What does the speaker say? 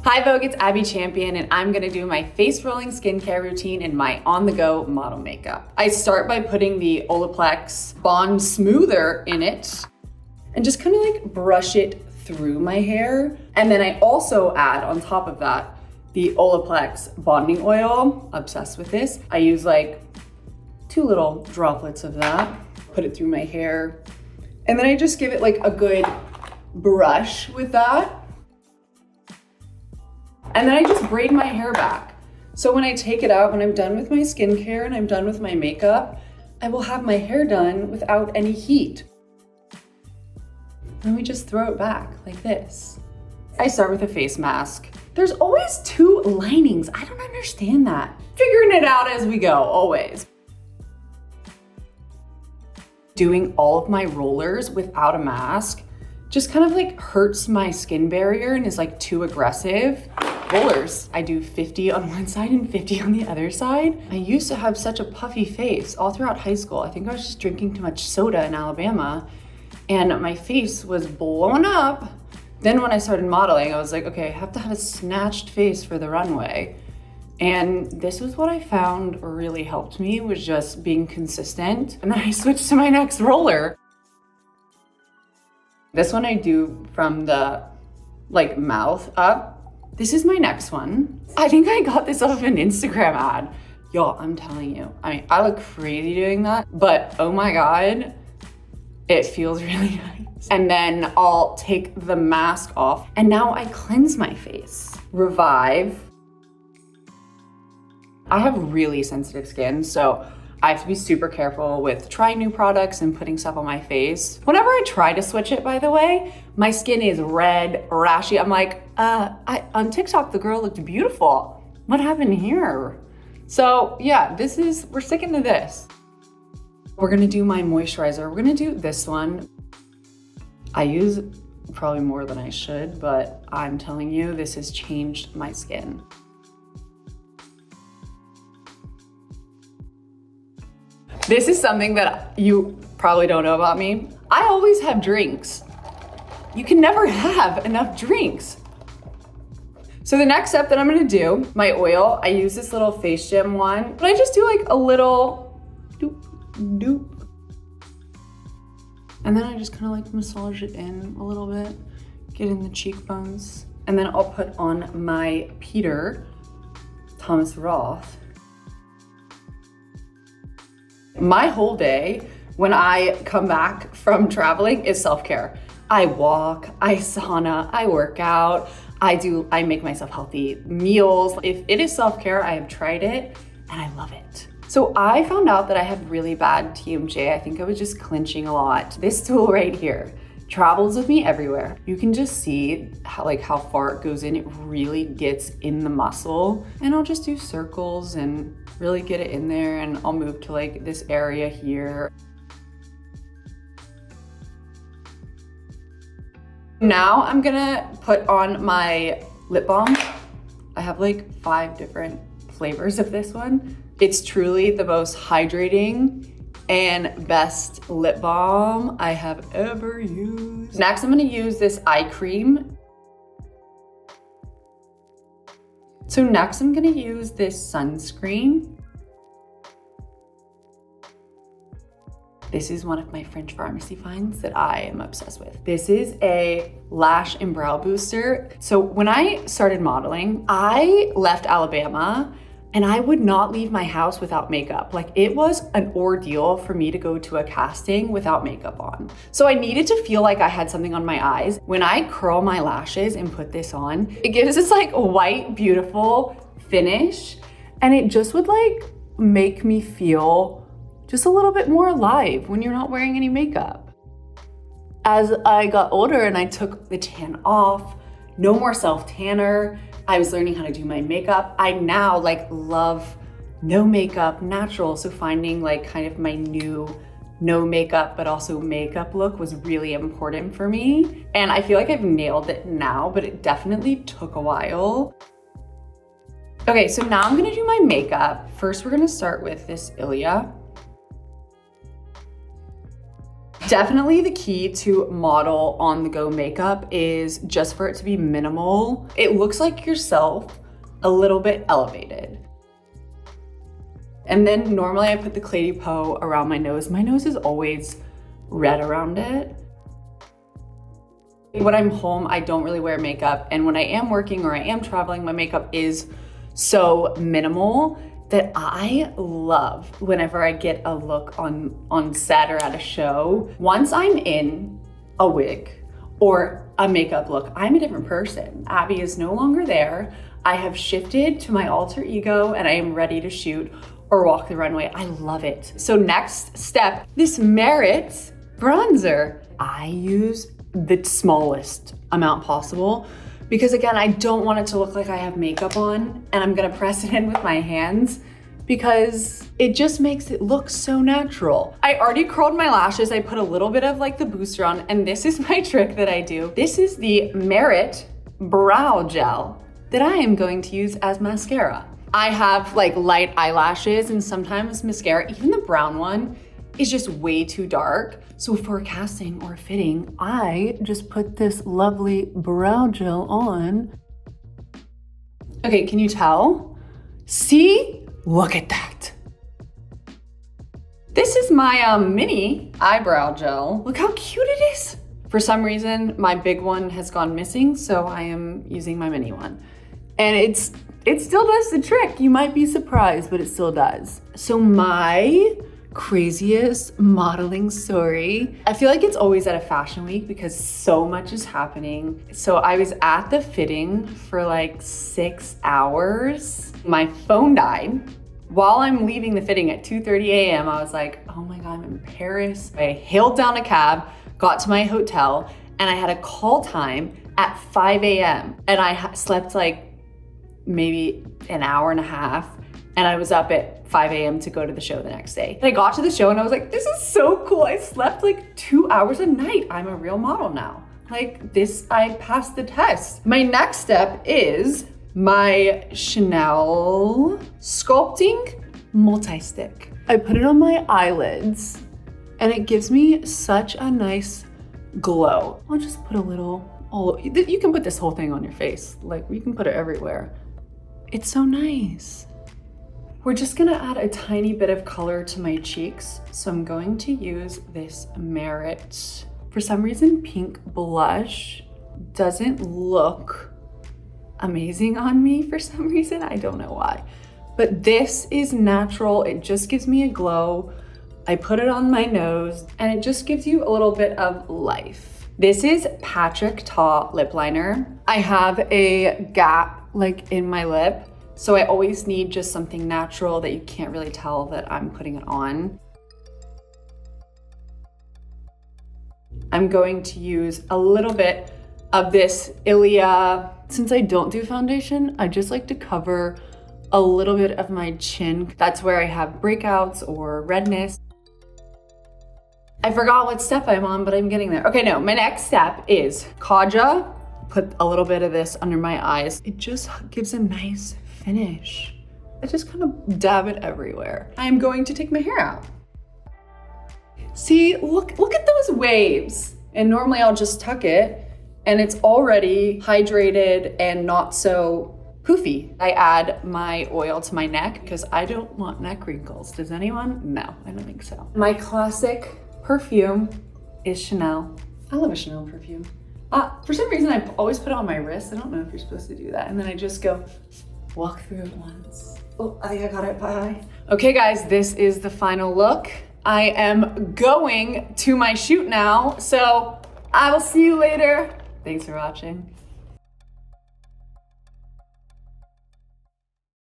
Hi Vogue, it's Abby Champion and I'm gonna do my face rolling skincare routine in my on-the-go model makeup. I start by putting the Olaplex Bond Smoother in it and just kind of like brush it through my hair. And then I also add on top of that the Olaplex bonding oil. Obsessed with this. I use like 2 little droplets of that, put it through my hair, and then I just give it like a good brush with that. And then I just braid my hair back. So when I take it out, when I'm done with my skincare and I'm done with my makeup, I will have my hair done without any heat. Then we just throw it back like this. I start with a face mask. There's always 2 linings. I don't understand that. Figuring it out as we go, always. Doing all of my rollers without a mask just kind of like hurts my skin barrier and is like too aggressive. Rollers, I do 50 on one side and 50 on the other side. I used to have such a puffy face all throughout high school. I think I was just drinking too much soda in Alabama and my face was blowing up. Then when I started modeling, I was like, okay, I have to have a snatched face for the runway. And this was what I found really helped me, was just being consistent. And then I switched to my next roller. This one I do from the like mouth up. This is my next one. I think I got this off of an Instagram ad. Y'all, I'm telling you, I mean, I look crazy doing that, but oh my God, it feels really nice. And then I'll take the mask off and now I cleanse my face. Revive. I have really sensitive skin, so I have to be super careful with trying new products and putting stuff on my face. Whenever I try to switch it, by the way, my skin is red, rashy. I'm like, on TikTok, the girl looked beautiful. What happened here? So yeah, we're sticking to this. We're gonna do my moisturizer. We're gonna do this one. I use probably more than I should, but I'm telling you, this has changed my skin. This is something that you probably don't know about me. I always have drinks. You can never have enough drinks. So the next step that I'm gonna do, my oil, I use this little face gem one, but I just do like a little doop, doop. And then I just kind of like massage it in a little bit, get in the cheekbones. And then I'll put on my Peter Thomas Roth. My whole day when I come back from traveling is self-care. I walk, I sauna, I work out, I make myself healthy meals. If it is self-care, I have tried it and I love it. So I found out that I have really bad TMJ. I think I was just clenching a lot. This tool right here travels with me everywhere. You can just see how far it goes in. It really gets in the muscle. And I'll just do circles and really get it in there, and I'll move to like this area here. Now I'm gonna put on my lip balm. I have like 5 different flavors of this one. It's truly the most hydrating and best lip balm I have ever used. Next, I'm gonna use this eye cream. So next, I'm gonna use this sunscreen. This is one of my French pharmacy finds that I am obsessed with. This is a lash and brow booster. So when I started modeling, I left Alabama and I would not leave my house without makeup. Like, it was an ordeal for me to go to a casting without makeup on. So I needed to feel like I had something on my eyes. When I curl my lashes and put this on, it gives this like white, beautiful finish. And it just would like make me feel just a little bit more alive when you're not wearing any makeup. As I got older and I took the tan off, no more self-tanner, I was learning how to do my makeup. I now like love no makeup, natural. So finding like kind of my new no makeup, but also makeup look was really important for me. And I feel like I've nailed it now, but it definitely took a while. Okay, so now I'm gonna do my makeup. First, we're gonna start with this Ilia. Definitely the key to model on the go makeup is just for it to be minimal. It looks like yourself a little bit elevated. And then normally I put the Clé de Peau around my nose. My nose is always red around it. When I'm home, I don't really wear makeup. And when I am working or I am traveling, my makeup is so minimal that I love whenever I get a look on set or at a show. Once I'm in a wig or a makeup look, I'm a different person. Abby is no longer there. I have shifted to my alter ego and I am ready to shoot or walk the runway. I love it. So next step, this Merit bronzer. I use the smallest amount possible because again, I don't want it to look like I have makeup on, and I'm gonna press it in with my hands because it just makes it look so natural. I already curled my lashes. I put a little bit of like the booster on, and this is my trick that I do. This is the Merit brow gel that I am going to use as mascara. I have like light eyelashes and sometimes mascara, even the brown one is just way too dark. So for casting or fitting, I just put this lovely brow gel on. Okay, can you tell? See? Look at that. This is my mini eyebrow gel. Look how cute it is. For some reason, my big one has gone missing, so I am using my mini one. And it still does the trick. You might be surprised, but it still does. So my craziest modeling story. I feel like it's always at a fashion week because so much is happening. So I was at the fitting for like 6 hours. My phone died. While I'm leaving the fitting at 2:30 a.m., I was like, oh my God, I'm in Paris. I hailed down a cab, got to my hotel, and I had a call time at 5 a.m. And I slept like maybe an hour and a half, and I was up at 5 a.m. to go to the show the next day. And I got to the show and I was like, this is so cool. I slept like 2 hours a night. I'm a real model now. Like this, I passed the test. My next step is my Chanel Sculpting Multi-Stick. I put it on my eyelids and it gives me such a nice glow. I'll just put a little, you can put this whole thing on your face. Like you can put it everywhere. It's so nice. We're just gonna add a tiny bit of color to my cheeks. So I'm going to use this Merit. For some reason, pink blush doesn't look amazing on me for some reason. I don't know why. But this is natural. It just gives me a glow. I put it on my nose and it just gives you a little bit of life. This is Patrick Ta lip liner. I have a gap like in my lip. So I always need just something natural that you can't really tell that I'm putting it on. I'm going to use a little bit of this Ilia. Since I don't do foundation, I just like to cover a little bit of my chin. That's where I have breakouts or redness. I forgot what step I'm on, but I'm getting there. Okay, no, my next step is Kaja. Put a little bit of this under my eyes. It just gives a nice finish. I just kind of dab it everywhere. I'm going to take my hair out. See, look at those waves. And normally I'll just tuck it and it's already hydrated and not so poofy. I add my oil to my neck because I don't want neck wrinkles. Does anyone? No, I don't think so. My classic perfume is Chanel. I love a Chanel perfume. For some reason, I always put it on my wrist. I don't know if you're supposed to do that. And then I just go walk through it once. Oh, I think I got it, bye. Okay guys, this is the final look. I am going to my shoot now, so I will see you later. Thanks for watching.